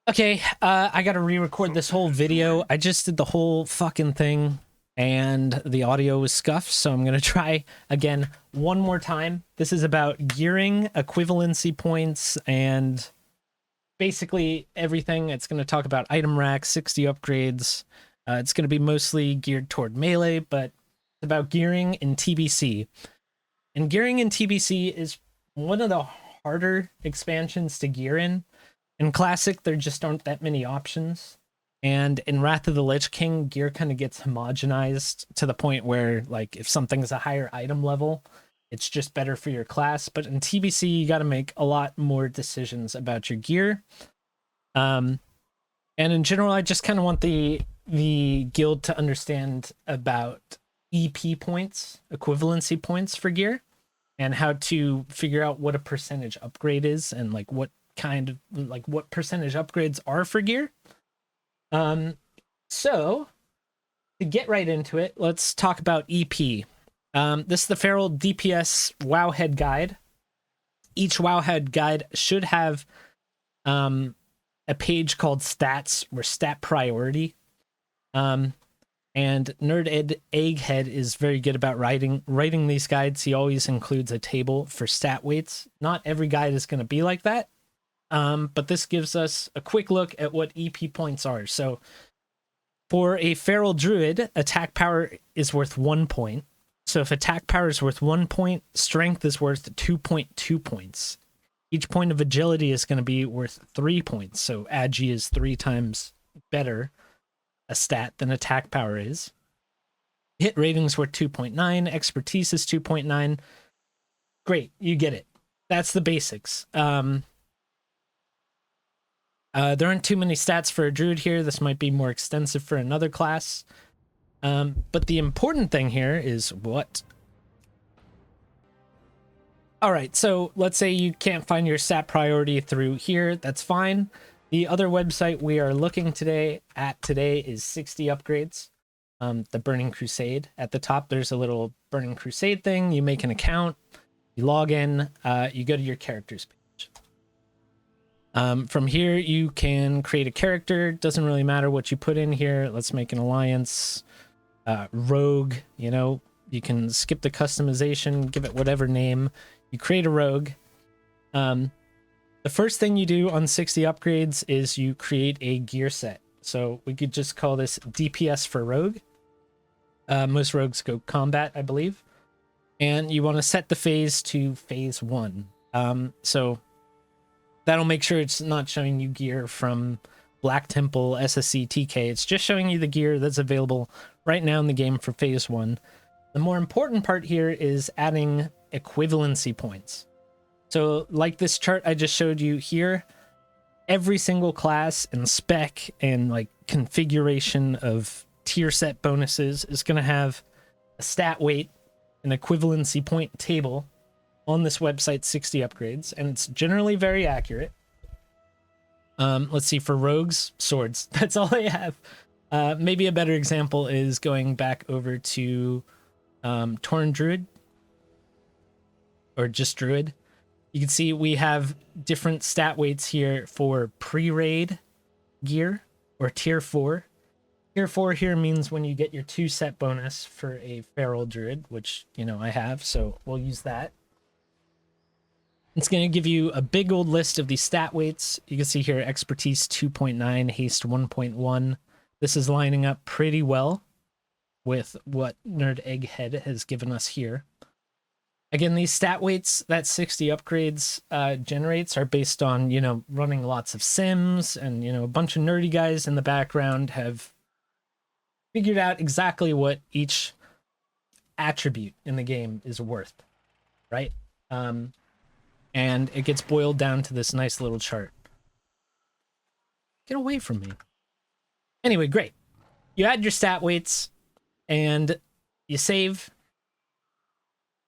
Okay, I gotta re-record this whole video. I just did the whole fucking thing and the audio was scuffed, so I'm gonna try again one more time. This is about gearing, equivalency points, and basically everything. It's gonna talk about item rack, 60 upgrades. It's gonna be mostly geared toward melee, but it's about gearing in TBC. And gearing in TBC is one of the harder expansions to gear in Classic, there just aren't that many options. And in Wrath of the Lich King, gear kind of gets homogenized to the point where, like, if something's a higher item level, it's just better for your class. But in TBC, you got to make a lot more decisions about your gear. And in general, I just kind of want the guild to understand about EP points, equivalency points for gear, and how to figure out what a percentage upgrade is and like what percentage upgrades are for gear. So to get right into it, let's talk about EP. This is the Feral DPS Wowhead guide. Each Wowhead guide should have a page called stats or stat priority. And Nerd Egghead is very good about writing these guides. He always includes a table for stat weights. Not every guide is going to be like that. But this gives us a quick look at what EP points are. So for a Feral Druid, attack power is worth 1 point. So if attack power is worth 1 point, strength is worth 2.2 points. Each point of agility is going to be worth 3 points. So agi is 3 times better a stat than attack power is. Hit rating is worth 2.9. Expertise is 2.9. Great, you get it. That's the basics. There aren't too many stats for a druid here. This might be more extensive for another class. But the important thing here is what? All right, so let's say you can't find your stat priority through here. That's fine. The other website we are looking at today is 60Upgrades, the Burning Crusade. At the top, there's a little Burning Crusade thing. You make an account, you log in, you go to your characters page. From here, you can create a character. Doesn't really matter what you put in here. Let's make an alliance. Rogue, you can skip the customization, give it whatever name. You create a rogue. The first thing you do on 60 upgrades is you create a gear set. So we could just call this DPS for rogue. Most rogues go combat, I believe. And you want to set the phase to phase 1. So that'll make sure it's not showing you gear from Black Temple, SSC, TK. It's just showing you the gear that's available right now in the game for phase 1. The more important part here is adding equivalency points. So like this chart I just showed you here, every single class and spec and like configuration of tier set bonuses is going to have a stat weight, an equivalency point table on this website, 60 upgrades, and it's generally very accurate. Let's see, for rogues, swords. That's all they have. Maybe a better example is going back over to Torn Druid or just Druid. You can see we have different stat weights here for pre-raid gear or tier 4. Tier 4 here means when you get your 2 set bonus for a Feral Druid, which, I have, so we'll use that. It's going to give you a big old list of these stat weights. You can see here expertise 2.9, haste 1.1. This is lining up pretty well with what Nerd Egghead has given us here. Again, these stat weights that 60 upgrades generates are based on, running lots of sims and, a bunch of nerdy guys in the background have figured out exactly what each attribute in the game is worth, right? And it gets boiled down to this nice little chart. Get away from me. Anyway, great. You add your stat weights and you save.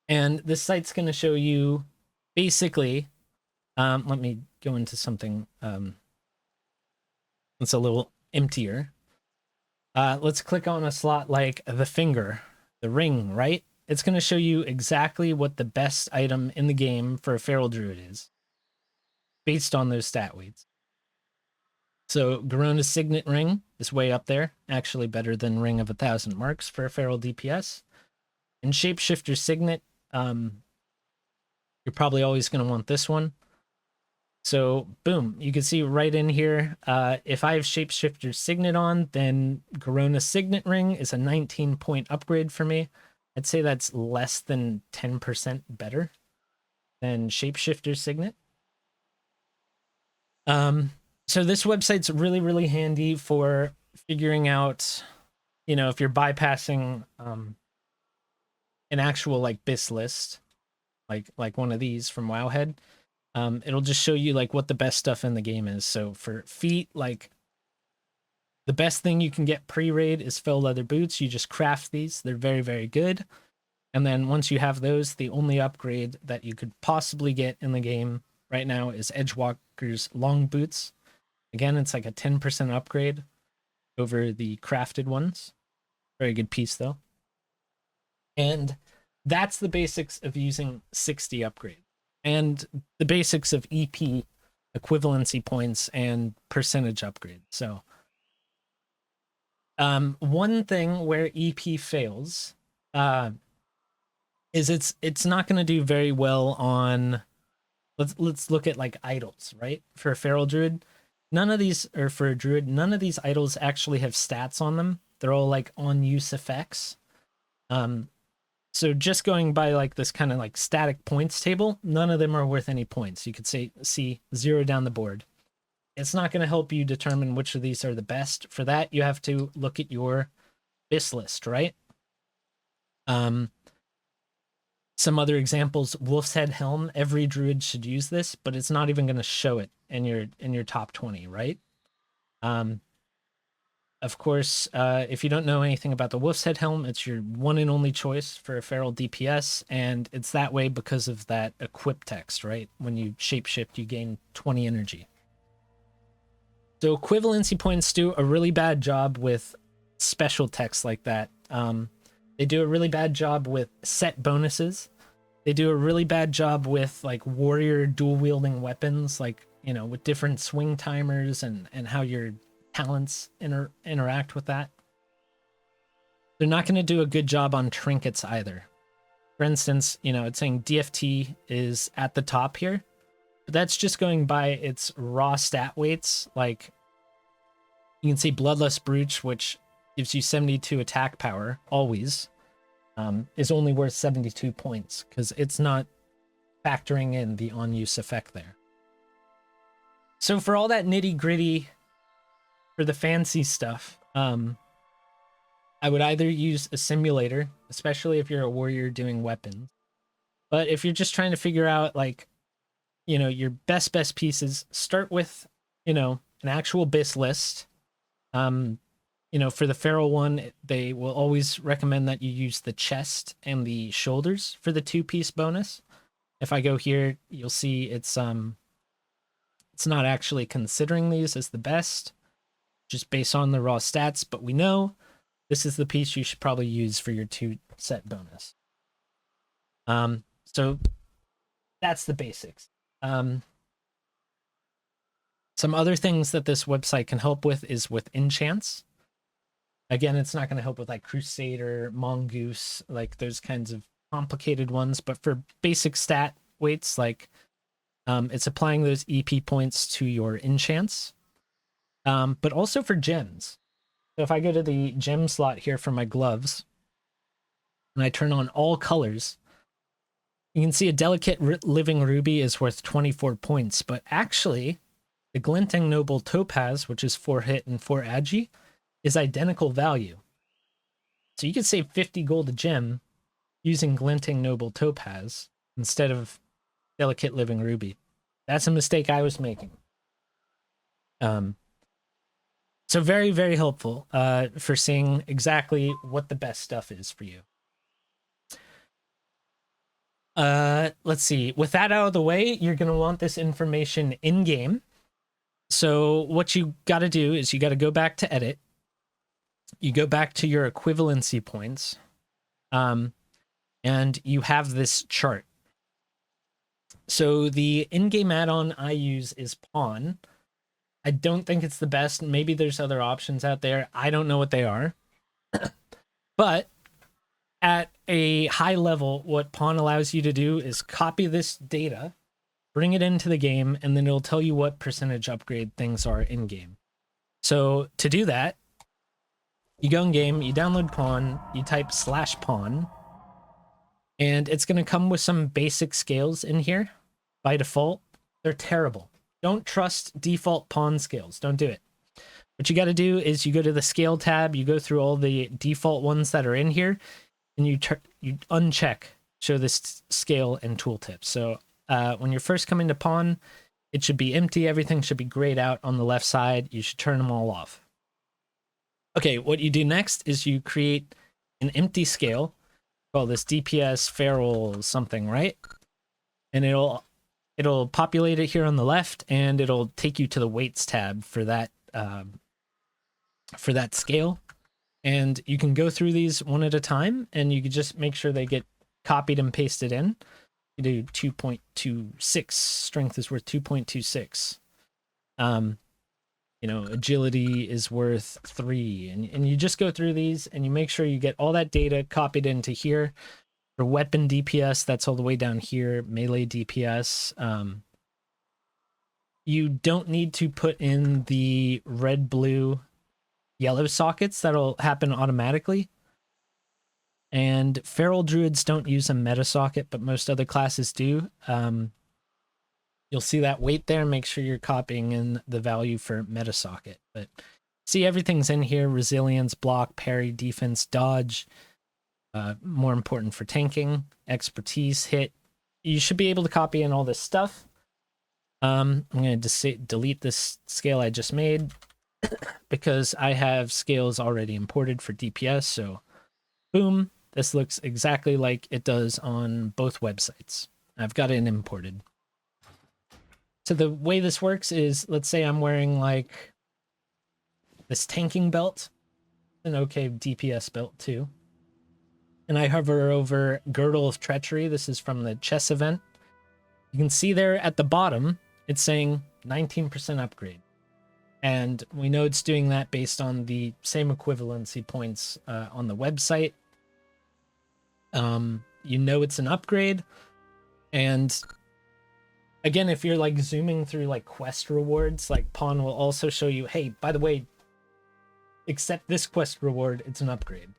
And this site's going to show you basically, let me go into something that's a little emptier. Let's click on a slot like the finger, the ring, right? It's going to show you exactly what the best item in the game for a Feral Druid is based on those stat weights. So Garona's Signet Ring is way up there, actually better than Ring of 1,000 Marks for a feral DPS. And Shapeshifter Signet, you're probably always going to want this one. So boom, you can see right in here, if I have Shapeshifter Signet on, then Garona Signet Ring is a 19-point upgrade for me. I'd say that's less than 10% better than Shapeshifter Signet. So this website's really, really handy for figuring out, you know, if you're bypassing an actual like BIS list, like one of these from Wowhead. It'll just show you like what the best stuff in the game is. So for feet, like the best thing you can get pre-raid is fell leather boots. You just craft these. They're very, very good. And then once you have those, the only upgrade that you could possibly get in the game right now is Edgewalker's long boots. Again, it's like a 10% upgrade over the crafted ones. Very good piece though. And that's the basics of using 60 upgrade. And the basics of EP equivalency points and percentage upgrade. So one thing where EP fails is it's not going to do very well on, let's look at like idols, right? For a feral druid, none of these, or for a druid, none of these idols actually have stats on them. They're all like on use effects. So just going by like this kind of like static points table, none of them are worth any points. You could see 0 down the board. It's not going to help you determine which of these are the best. For that, you have to look at your BIS list, right? Some other examples, Wolf's Head Helm, every druid should use this, but it's not even going to show it in your top 20, right? Of course, if you don't know anything about the Wolf's Head Helm, it's your one and only choice for a feral DPS, and it's that way because of that equip text, right? When you shapeshift, you gain 20 energy. So equivalency points do a really bad job with special text like that. They do a really bad job with set bonuses. They do a really bad job with like warrior dual wielding weapons, like, you know, with different swing timers and how your talents interact with that. They're not going to do a good job on trinkets either. For instance, you know, it's saying DFT is at the top here, but that's just going by its raw stat weights. Like you can see Bloodlust Brooch, which gives you 72 attack power always, is only worth 72 points because it's not factoring in the on-use effect there. So for all that nitty-gritty, for the fancy stuff, I would either use a simulator, especially if you're a warrior doing weapons. But if you're just trying to figure out, like, you know, your best pieces, start with, you know, an actual BIS list. You know, for the feral one, they will always recommend that you use the chest and the shoulders for the 2-piece bonus. If I go here, you'll see it's not actually considering these as the best, just based on the raw stats, but we know this is the piece you should probably use for your 2-set bonus. So that's the basics. Some other things that this website can help with is with enchants. Again, it's not going to help with like Crusader, Mongoose, like those kinds of complicated ones, but for basic stat weights, like it's applying those EP points to your enchants. But also for gems. So if I go to the gem slot here for my gloves, and I turn on all colors, you can see a delicate living ruby is worth 24 points, but actually the glinting noble topaz, which is 4 hit and 4 agi, is identical value. So you could save 50 gold a gem using glinting noble topaz instead of delicate living ruby. That's a mistake I was making. So very, very helpful for seeing exactly what the best stuff is for you. Let's see. With that out of the way, you're going to want this information in-game. So what you got to do is you got to go back to edit. You go back to your equivalency points. And you have this chart. So the in-game add-on I use is Pawn. I don't think it's the best. Maybe there's other options out there. I don't know what they are. But at a high level, what Pawn allows you to do is copy this data, bring it into the game, and then it'll tell you what percentage upgrade things are in game. So to do that, you go in game, you download Pawn, you type /pawn, and it's going to come with some basic scales in here. By default, they're terrible. Don't trust default Pawn scales. Don't do it. What you got to do is you go to the scale tab, you go through all the default ones that are in here, and you uncheck show this scale and tooltips. So when you're first coming to Pawn, it should be empty. Everything should be grayed out on the left side. You should turn them all off. Okay, what you do next is you create an empty scale. Call this DPS feral something, right? And it'll populate it here on the left, and it'll take you to the weights tab for that scale. And you can go through these one at a time, and you can just make sure they get copied and pasted in. You do 2.26. Strength is worth 2.26. You know, agility is worth 3. And you just go through these, and you make sure you get all that data copied into here. For weapon DPS, that's all the way down here. Melee DPS. You don't need to put in the red, blue, yellow sockets. That'll happen automatically. And feral druids don't use a meta socket, but most other classes do. You'll see that weight there. Make sure you're copying in the value for meta socket. But see, everything's in here. Resilience, block, parry, defense, dodge. More important for tanking, expertise, hit. You should be able to copy in all this stuff. I'm going to delete this scale I just made because I have scales already imported for DPS. So boom, this looks exactly like it does on both websites. I've got it imported. So the way this works is, let's say I'm wearing like this tanking belt, an okay DPS belt too. And I hover over Girdle of Treachery. This is from the chess event. You can see there at the bottom, it's saying 19% upgrade. And we know it's doing that based on the same equivalency points on the website. You know it's an upgrade. And again, if you're like zooming through like quest rewards, like Pawn will also show you, hey, by the way, accept this quest reward, it's an upgrade.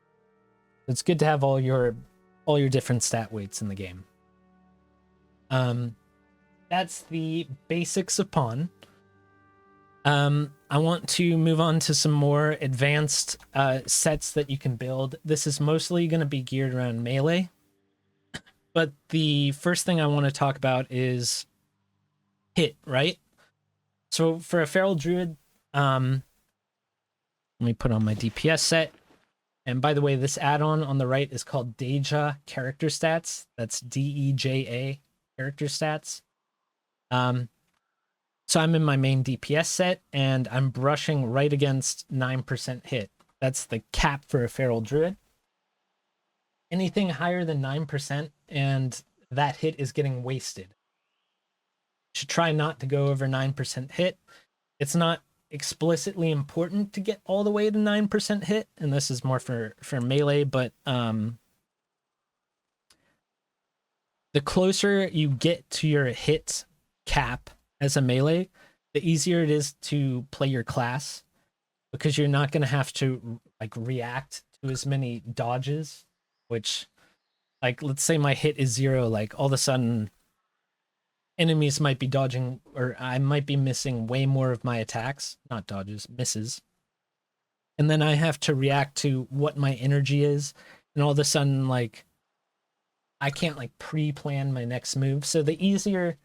It's good to have all your different stat weights in the game. That's the basics of Pawn. I want to move on to some more advanced sets that you can build. This is mostly going to be geared around melee. But the first thing I want to talk about is hit, right? So for a feral druid, let me put on my DPS set. And by the way, this add-on on the right is called Deja Character Stats. That's DEJA Character Stats. So I'm in my main DPS set, and I'm brushing right against 9% hit. That's the cap for a feral druid. Anything higher than 9%, and that hit is getting wasted. You should try not to go over 9% hit. It's not explicitly important to get all the way to 9% hit, and this is more for melee, but the closer you get to your hit cap as a melee, the easier it is to play your class, because you're not going to have to like react to as many dodges, which, like, let's say my hit is 0, like all of a sudden enemies might be dodging, or I might be missing way more of my attacks, not dodges, misses. And then I have to react to what my energy is, and all of a sudden, like, I can't like pre-plan my next move. So the easier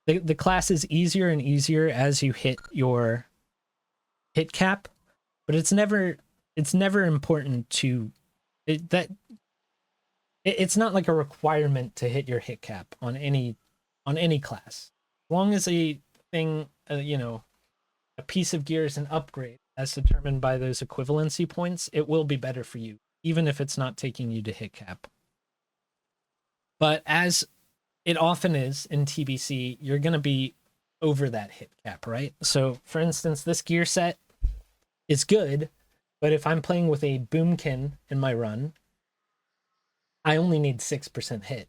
the class is easier and easier as you hit your hit cap, but it's never important to it's not like a requirement to hit your hit cap on any class. As long as a thing, a piece of gear is an upgrade as determined by those equivalency points, it will be better for you, even if it's not taking you to hit cap. But as it often is in TBC, you're going to be over that hit cap, right? So for instance, this gear set is good, but if I'm playing with a boomkin in my run, I only need 6% hit.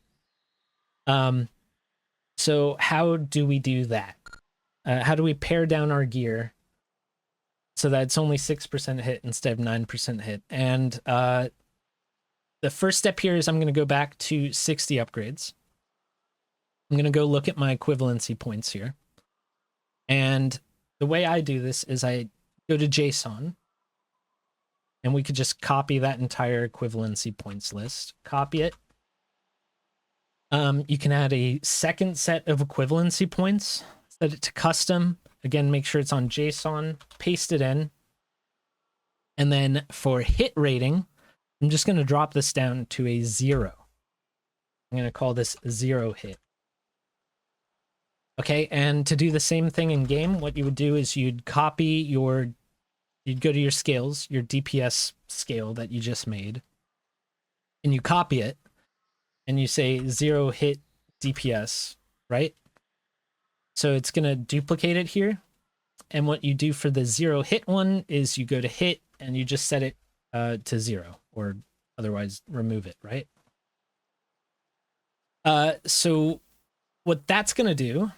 So how do we do that? How do we pare down our gear so that it's only 6% hit instead of 9% hit? And the first step here is I'm going to go back to 60 upgrades. I'm going to go look at my equivalency points here. And the way I do this is I go to JSON, and we could just copy that entire equivalency points list. Copy it. You can add a second set of equivalency points, set it to custom. Again, make sure it's on JSON, paste it in. And then for hit rating, I'm just going to drop this down to a 0. I'm going to call this 0 hit. Okay, and to do the same thing in game, what you would do is you'd go to your scales, your DPS scale that you just made, and you copy it, and you say 0 hit DPS, right? So it's going to duplicate it here. And what you do for the 0 hit one is you go to hit and you just set it to 0, or otherwise remove it, right? So what that's going to do...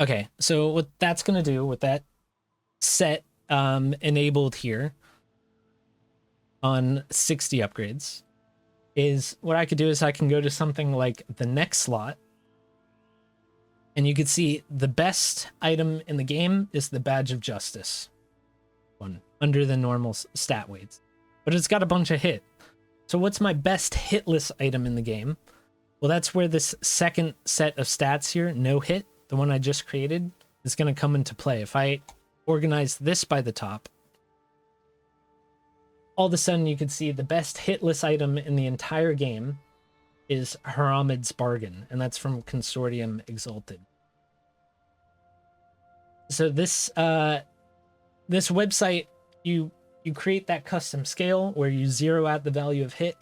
Okay, so what that's going to do with that set enabled here on 60 upgrades is what I could do is I can go to something like the next slot, and you could see the best item in the game is the Badge of Justice one under the normal stat weights, but it's got a bunch of hit. So what's my best hitless item in the game? Well, that's where this second set of stats here, no hit, the one I just created, is going to come into play. If I organize this by the top, all of a sudden you can see the best hitless item in the entire game is Haramid's Bargain, and that's from Consortium Exalted. So this this website, you create that custom scale where you zero out the value of hit,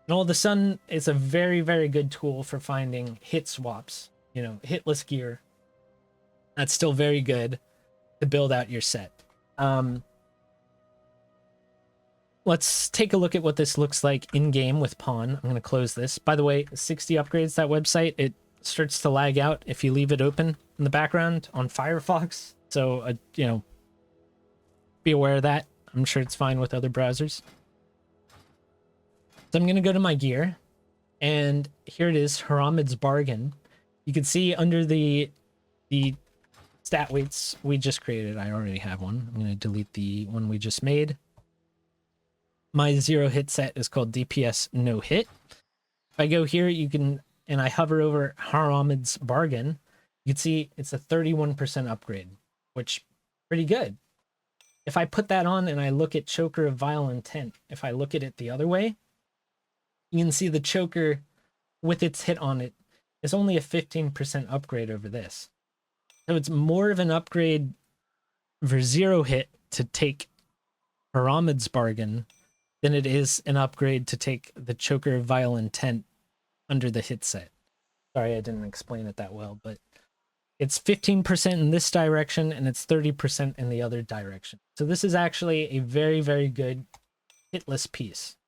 and all of a sudden it's a very, very good tool for finding hit swaps, you know, hitless gear. That's still very good to build out your set. Let's take a look at what this looks like in-game with Pawn. I'm going to close this. By the way, 60 upgrades, that website, it starts to lag out if you leave it open in the background on Firefox. So, you know, be aware of that. I'm sure it's fine with other browsers. So I'm going to go to my gear, and here it is, Haramid's Bargain. You can see under the stat weights we just created, I already have one. I'm going to delete the one we just made. My 0 hit set is called DPS no hit. If I go here, you can, and I hover over Haramid's Bargain, you can see it's a 31% upgrade, which pretty good. If I put that on and I look at Choker of Vile Intent, if I look at it the other way, you can see the Choker with its hit on it is only a 15% upgrade over this. So it's more of an upgrade for 0 hit to take Haramid's Bargain than it is an upgrade to take the Choker of Vile Intent under the hit set. Sorry, I didn't explain it that well, but it's 15% in this direction and it's 30% in the other direction. So this is actually a very, very good hitless piece.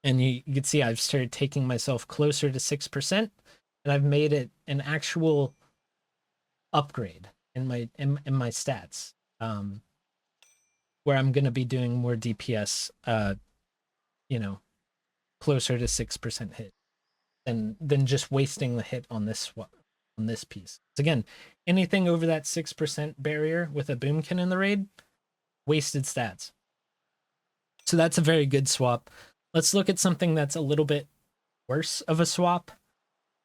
And you can see I've started taking myself closer to 6%, and I've made it an actual upgrade in my stats. Where I'm going to be doing more DPS, you know, closer to 6% hit than just wasting the hit on this piece. So again, anything over that 6% barrier with a boomkin in the raid, wasted stats. So that's a very good swap. Let's look at something that's a little bit worse of a swap.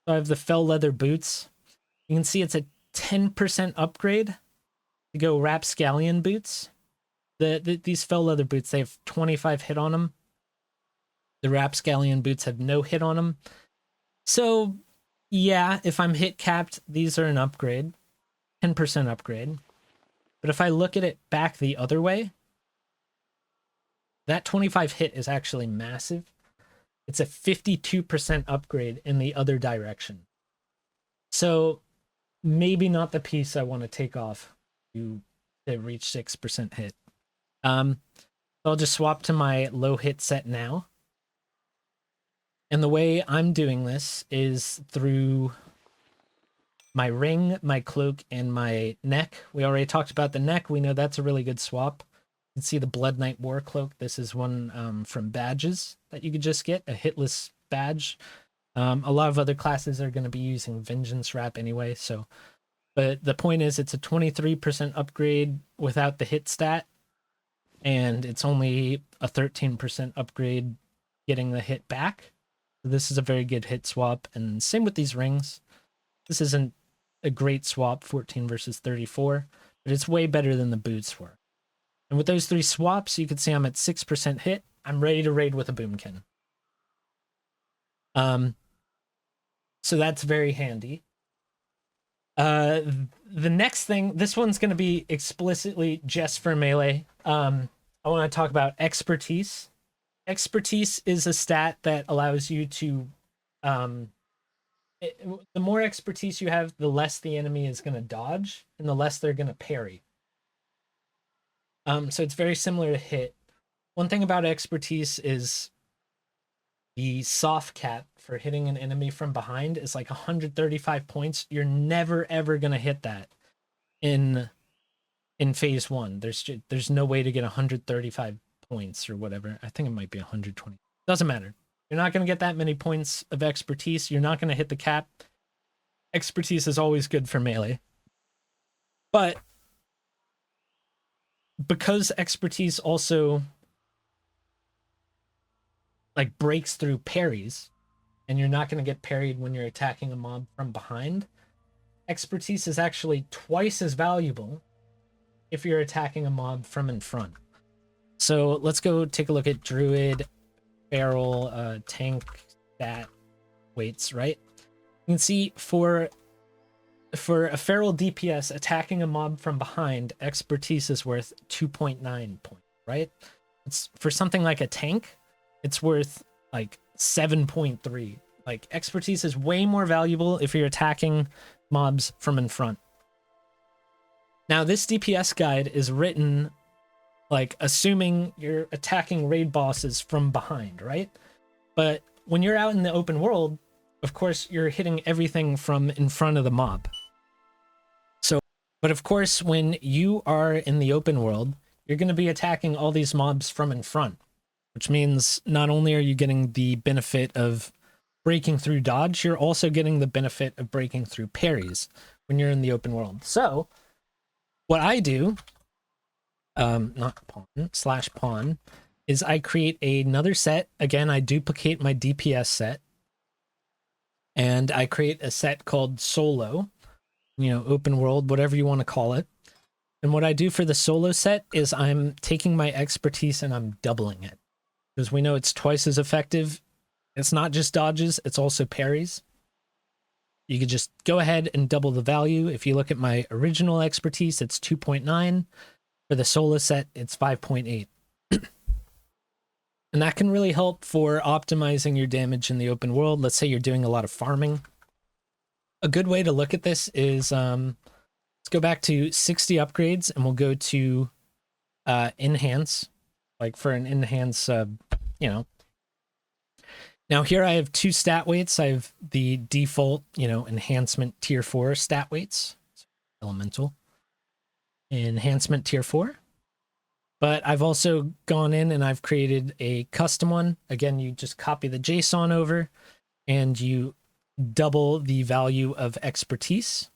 So I have the fell leather boots. You can see it's a 10% upgrade to go rapscallion boots. These fell leather boots, they have 25 hit on them. The rapscallion boots have no hit on them. So, yeah, if I'm hit capped, these are an upgrade. 10% upgrade. But if I look at it back the other way, that 25 hit is actually massive. it's a 52% upgrade in the other direction. So maybe not the piece I want to take off to reach 6% hit. I'll just swap to my low hit set now. And the way I'm doing this is through my ring, my cloak, and my neck. We already talked about the neck. We know that's a really good swap. You can see the Blood Knight War Cloak. This is one from badges that you could just get, a hitless badge. A lot of other classes are going to be using Vengeance Wrap anyway, so... But the point is, it's a 23% upgrade without the hit stat, and it's only a 13% upgrade getting the hit back. So this is a very good hit swap, and same with these rings. This isn't a great swap, 14 versus 34, but it's way better than the boots were. And with those 3 swaps, you can see I'm at 6% hit. I'm ready to raid with a boomkin. So that's very handy. The next thing, this one's going to be explicitly just for melee. I want to talk about expertise. Expertise is a stat that allows you to, the more expertise you have, the less the enemy is going to dodge and the less they're going to parry. So it's very similar to hit. One thing about expertise is the soft cap for hitting an enemy from behind is like 135 points. You're never ever gonna hit that in phase 1. There's no way to get 135 points or whatever. I think it might be 120. Doesn't matter. You're not gonna get that many points of expertise. You're not gonna hit the cap. Expertise is always good for melee. But because expertise also like breaks through parries, and you're not going to get parried when you're attacking a mob from behind, expertise is actually twice as valuable if you're attacking a mob from in front. So let's go take a look at druid, feral, tank stat weights, right? You can see for a feral DPS attacking a mob from behind, expertise is worth 2.9 points, right? It's for something like a tank, it's worth like 7.3. Like, expertise is way more valuable if you're attacking mobs from in front. Now, this DPS guide is written like assuming you're attacking raid bosses from behind, right? But when you're out in the open world, of course, you're hitting everything from in front of the mob. So, but of course, when you are in the open world, you're going to be attacking all these mobs from in front. Which means not only are you getting the benefit of breaking through dodge, you're also getting the benefit of breaking through parries when you're in the open world. So what I do, not pawn, is I create another set. Again, I duplicate my DPS set. And I create a set called solo, open world, whatever you want to call it. And what I do for the solo set is I'm taking my expertise and I'm doubling it. Because we know it's twice as effective. It's not just dodges, it's also parries. You could just go ahead and double the value. If you look at my original expertise, it's 2.9. For the solo set, it's 5.8. And that can really help for optimizing your damage in the open world. Let's say you're doing a lot of farming. A good way to look at this is, let's go back to 60 upgrades and we'll go to enhance. Like for an enhance, Now here I have 2 stat weights. I have the default, enhancement tier 4 stat weights. Elemental. Enhancement tier 4. But I've also gone in and I've created a custom one. Again, you just copy the JSON over and you double the value of expertise.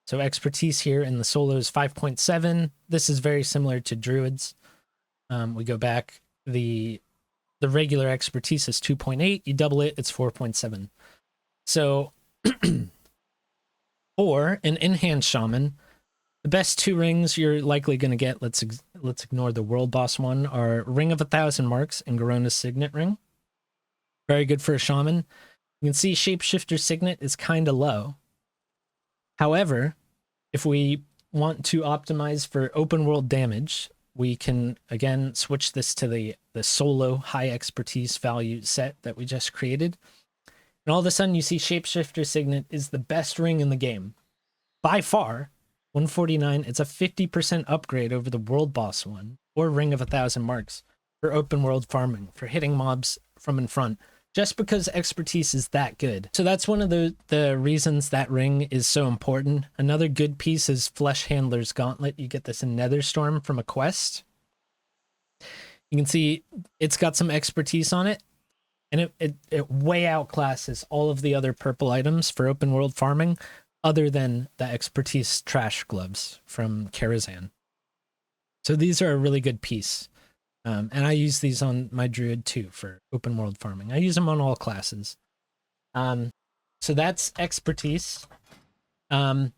So expertise here in the solo is 5.7. This is very similar to druids. We go back, the regular expertise is 2.8. You double it, it's 4.7. So for an enhanced shaman, the best 2 rings you're likely going to get, let's ignore the world boss one, are Ring of 1,000 Marks and Garona's Signet Ring. Very good for a shaman. You can see Shapeshifter Signet is kind of low. However, if we want to optimize for open world damage, we can again switch this to the solo high expertise value set that we just created. And all of a sudden you see Shapeshifter Signet is the best ring in the game. By far, 149, it's a 50% upgrade over the world boss one, or Ring of 1,000 Marks, for open world farming, for hitting mobs from in front, just because expertise is that good. So that's one of the reasons that ring is so important. Another good piece is Flesh Handler's Gauntlet. You get this in Netherstorm from a quest. You can see it's got some expertise on it, and it way outclasses all of the other purple items for open world farming, other than the expertise trash gloves from Karazhan. So these are a really good piece. And I use these on my druid too for open world farming. I use them on all classes. So that's expertise. And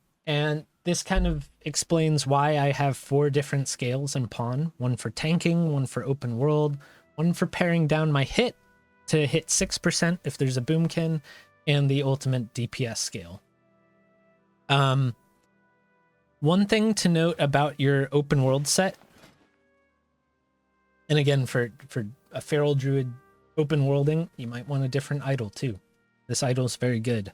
this kind of explains why I have 4 different scales in Pawn. One for tanking, one for open world, one for paring down my hit to hit 6% if there's a boomkin, and the ultimate DPS scale. One thing to note about your open world set, and again, for a feral druid open worlding, you might want a different idol too. This idol is very good.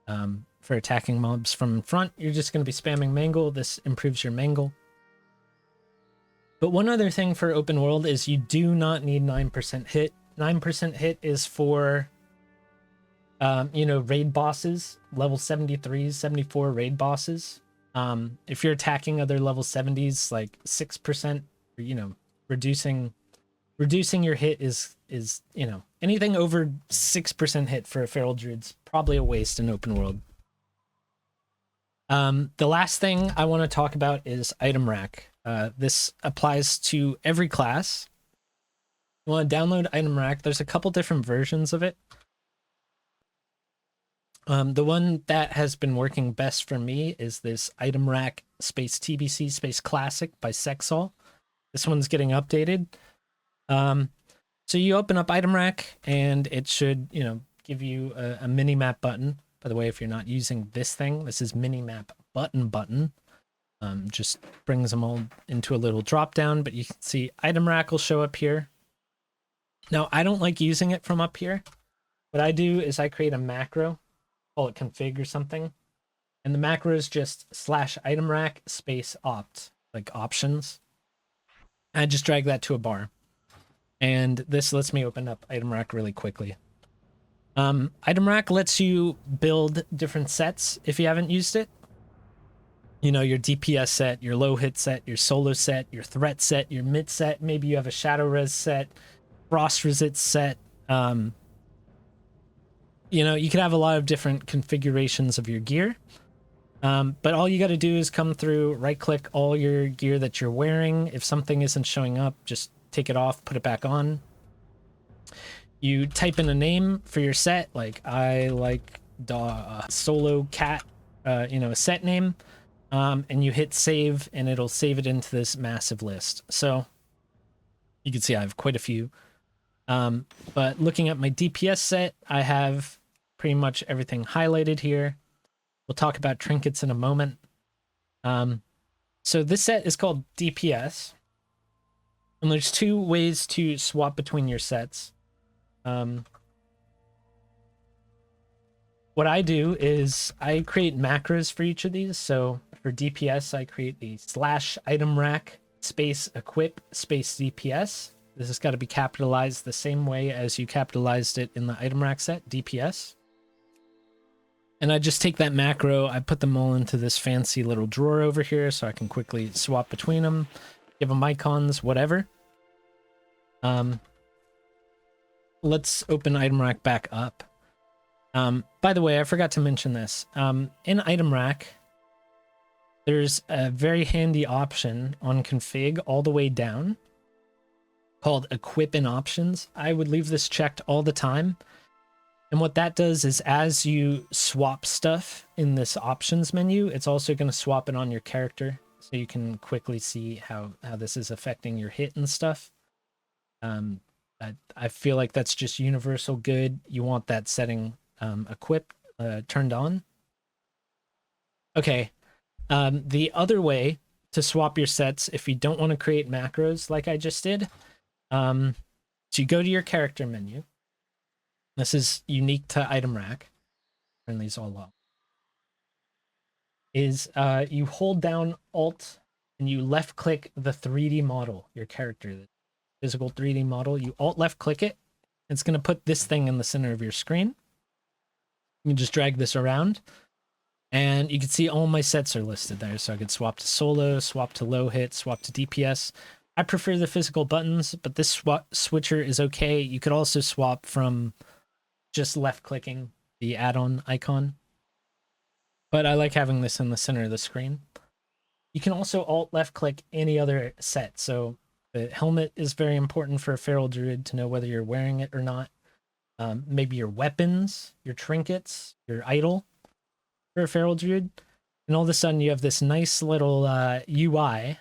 For attacking mobs from in front, you're just going to be spamming Mangle. This improves your Mangle. But one other thing for open world is you do not need 9% hit. 9% hit is for, raid bosses, level 73s, 74 raid bosses. If you're attacking other level 70s, like 6%, reducing your hit is anything over 6% hit for a feral druid's probably a waste in open world. The last thing I want to talk about is ItemRack. This applies to every class. You want to download ItemRack. There's a couple different versions of it. The one that has been working best for me is this ItemRack space TBC space classic by Sexall. This one's getting updated. So you open up ItemRack and it should, give you a mini map button. By the way, if you're not using this thing, this is mini map button. Just brings them all into a little drop down, but you can see ItemRack will show up here. Now, I don't like using it from up here. What I do is I create a macro, call it config or something. And the macro is just /ItemRack space opt, like options. I just drag that to a bar. And this lets me open up ItemRack really quickly. ItemRack lets you build different sets if you haven't used it. Your DPS set, your low hit set, your solo set, your threat set, your mid set. Maybe you have a shadow res set, frost resist set. You could have a lot of different configurations of your gear. But all you got to do is come through, right click all your gear that you're wearing. If something isn't showing up, just take it off, put it back on. You type in a name for your set, like I like solo cat, a set name, and you hit save, and it'll save it into this massive list. So you can see I have quite a few. But looking at my DPS set, I have pretty much everything highlighted here. We'll talk about trinkets in a moment. So this set is called DPS. And there's 2 ways to swap between your sets. What I do is I create macros for each of these. So for DPS, I create the /ItemRack space equip space DPS. This has got to be capitalized the same way as you capitalized it in the ItemRack set, DPS. And I just take that macro, I put them all into this fancy little drawer over here so I can quickly swap between them, give them icons, whatever. Let's open ItemRack back up. By the way, I forgot to mention this. In ItemRack, there's a very handy option on config all the way down called equip in options. I would leave this checked all the time. And what that does is as you swap stuff in this options menu, it's also going to swap it on your character. So you can quickly see how this is affecting your hit and stuff. I feel like that's just universal good. You want that setting equipped, turned on. Okay. The other way to swap your sets if you don't want to create macros like I just did. So you go to your character menu. This is unique to ItemRack. Turn these all off. You hold down Alt and you left click the 3D model, your character, the physical 3D model. You Alt left click it. It's going to put this thing in the center of your screen. You can just drag this around and you can see all my sets are listed there. So I could swap to solo, swap to low hit, swap to DPS. I prefer the physical buttons, but this switcher is okay. You could also swap from just left clicking the add-on icon. But I like having this in the center of the screen. You can also alt left click any other set. So the helmet is very important for a feral druid to know whether you're wearing it or not. Maybe your weapons, your trinkets, your idol for a feral druid. And all of a sudden you have this nice little UI.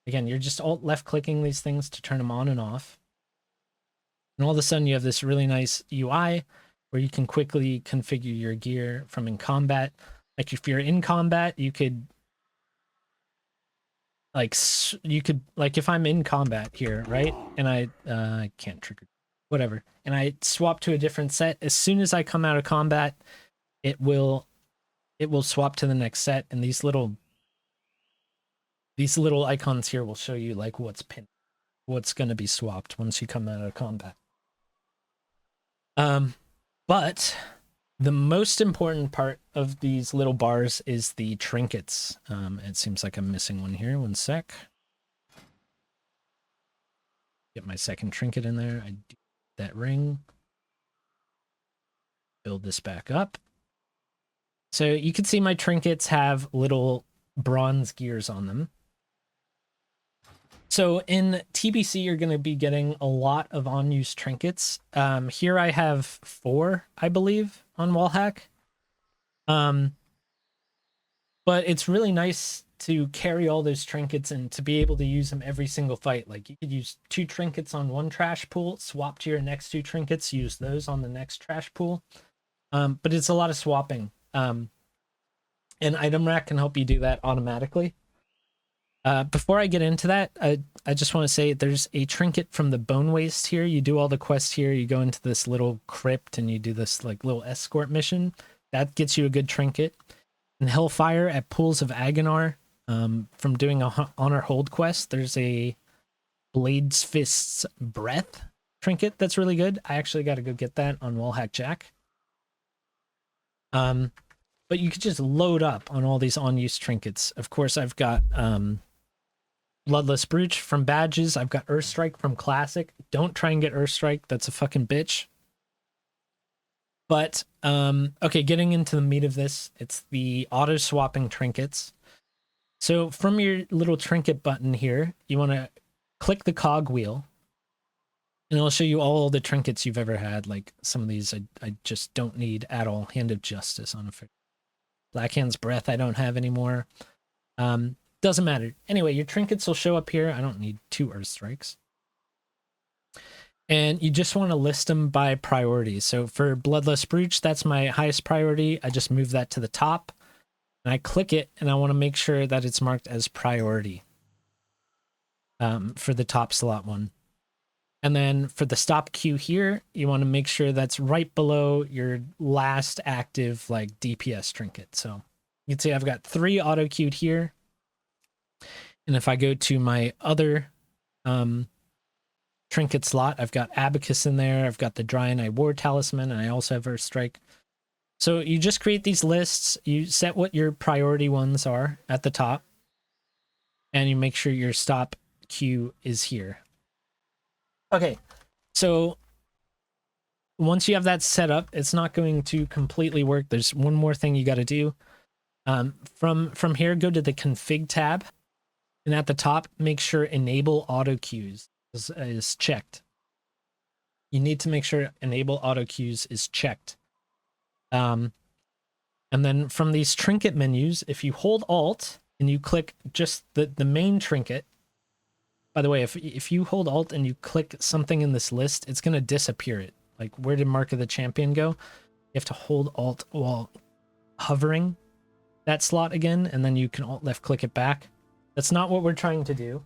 Again, you're just alt left clicking these things to turn them on and off. And all of a sudden you have this really nice UI where you can quickly configure your gear from in combat. Like if you're in combat, you could if I'm in combat here, right? And I can't trigger, whatever. And I swap to a different set. As soon as I come out of combat, it will swap to the next set. And these little icons here will show you like what's pinned, what's going to be swapped once you come out of combat. But the most important part of these little bars is the trinkets. It seems like I'm missing one here. One sec. Get my second trinket in there. I do that ring. Build this back up. So you can see my trinkets have little bronze gears on them. So in TBC, you're going to be getting a lot of unused trinkets. Here I have 4, I believe, on Wallhack. But it's really nice to carry all those trinkets and to be able to use them every single fight. Like you could use 2 trinkets on one trash pool, swap to your next 2 trinkets, use those on the next trash pool. But it's a lot of swapping. And ItemRack can help you do that automatically. Before I get into that, I just want to say there's a trinket from the Bone Waste here. You do all the quests here. You go into this little crypt and you do this like little escort mission. That gets you a good trinket. And Hellfire at Pools of Agonar, from doing a Honor Hold quest, there's a Blade's Fist's Breath trinket that's really good. I actually got to go get that on Wallhack Jack. But you could just load up on all these unused trinkets. Of course, I've got Bloodless Brooch from badges. I've Got Earthstrike from Classic. Don't try and get Earthstrike. That's a fucking bitch. But, okay, getting into the meat of this, it's the auto-swapping trinkets. So from your little trinket button here, you want to click the cog wheel, and it'll show you all the trinkets you've ever had. Like some of these I just don't need at all. Hand of Justice on a Blackhand's Breath I don't have anymore. Doesn't matter. Anyway, your trinkets will show up here. I don't need 2 Earth Strikes. And you just want to list them by priority. So for Bloodless Brooch, that's my highest priority. I just move that to the top. And I click it, and I want to make sure that it's marked as priority for the top slot one. And then for the stop queue here, you want to make sure that's right below your last active like DPS trinket. So you can see I've got 3 auto queued here. And if I go to my other trinket slot, I've got Abacus in there. I've got the Draenei War Talisman, and I also have Earthstrike. So you just create these lists. You set what your priority ones are at the top, and you make sure your stop queue is here. Okay, so once you have that set up, it's not going to completely work. There's one more thing you got to do. From here, go to the config tab, and at the top, make sure enable auto queues is checked. You need to make sure enable auto queues is checked. And then from these trinket menus, if you hold Alt and you click just the main trinket, by the way, if you hold Alt and you click something in this list, it's going to disappear it. Like, where did Mark of the Champion go? You have to hold Alt while hovering that slot again, and then you can Alt left click it back. That's not what we're trying to do.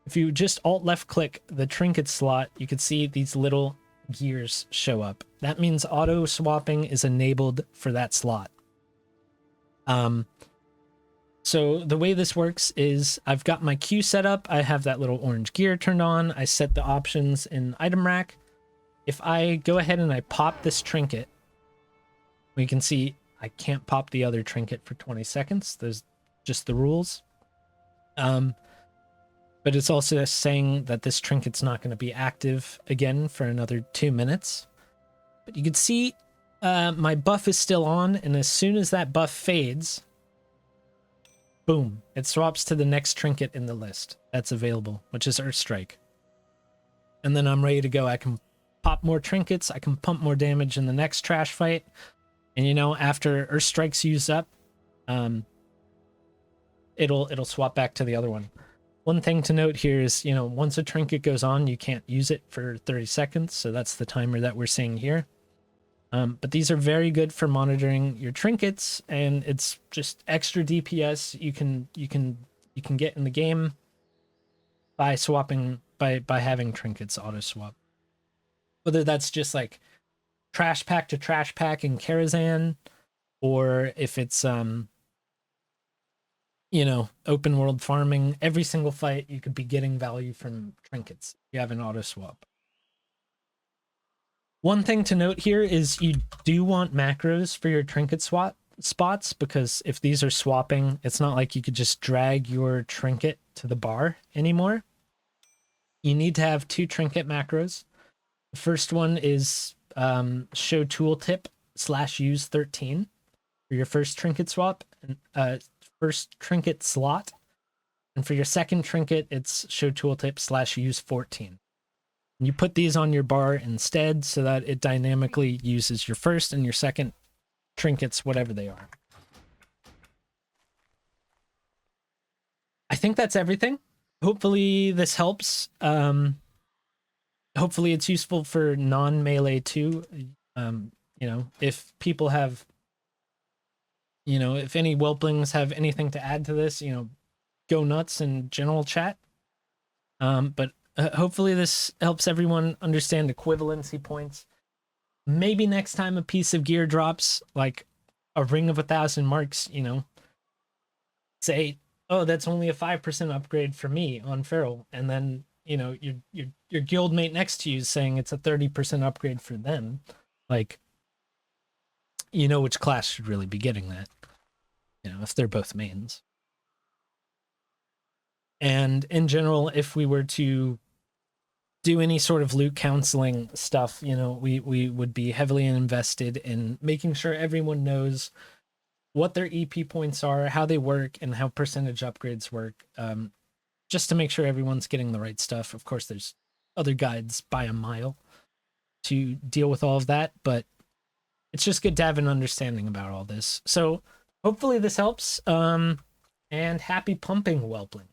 If you just alt left click the trinket slot, you can see these little gears show up. That means auto swapping is enabled for that slot. So the way this works is I've got my queue set up. I have that little orange gear turned on. I set the options in ItemRack. If I go ahead and I pop this trinket, we can see I can't pop the other trinket for 20 seconds. There's just the rules. But it's also saying that this trinket's not going to be active again for another 2 minutes. But you can see my buff is still on, and as soon as that buff fades, boom, it swaps to the next trinket in the list that's available, which is Earthstrike. And then I'm ready to go. I can pop more trinkets, I can pump more damage in the next trash fight. And you know, after Earthstrike's used up, it'll swap back to the other one. One thing to note here is, you know, once a trinket goes on, you can't use it for 30 seconds. So that's the timer that we're seeing here. But these are very good for monitoring your trinkets, and it's just extra DPS you can get in the game by swapping by having trinkets auto swap. Whether that's just like trash pack to trash pack in Karazhan, or if it's you know, open world farming, every single fight you could be getting value from trinkets if you have an auto swap. One thing to note here is you do want macros for your trinket swap spots, because if these are swapping, it's not like you could just drag your trinket to the bar anymore. You need to have 2 trinket macros. The first one is show tooltip /use 13 for your first trinket swap, and first trinket slot. And for your second trinket, it's show tooltip /use 14. You put these on your bar instead so that it dynamically uses your first and your second trinkets, whatever they are. I think that's everything. Hopefully this helps. Hopefully it's useful for non-melee too. You know, if people have, you know, if any whelplings have anything to add to this, you know, go nuts in general chat. But hopefully this helps everyone understand equivalency points. Maybe next time a piece of gear drops, like a ring of 1,000 marks, you know, say, oh, that's only a 5% upgrade for me on Feral. And then, you know, your guild mate next to you is saying it's a 30% upgrade for them. Like, you know which class should really be getting that, you know, if they're both mains. And in general, if we were to do any sort of loot counseling stuff, you know, we would be heavily invested in making sure everyone knows what their EP points are, how they work, and how percentage upgrades work, just to make sure everyone's getting the right stuff. Of course, there's other guides by a mile to deal with all of that, but it's just good to have an understanding about all this. So hopefully this helps, and happy pumping, whelplings.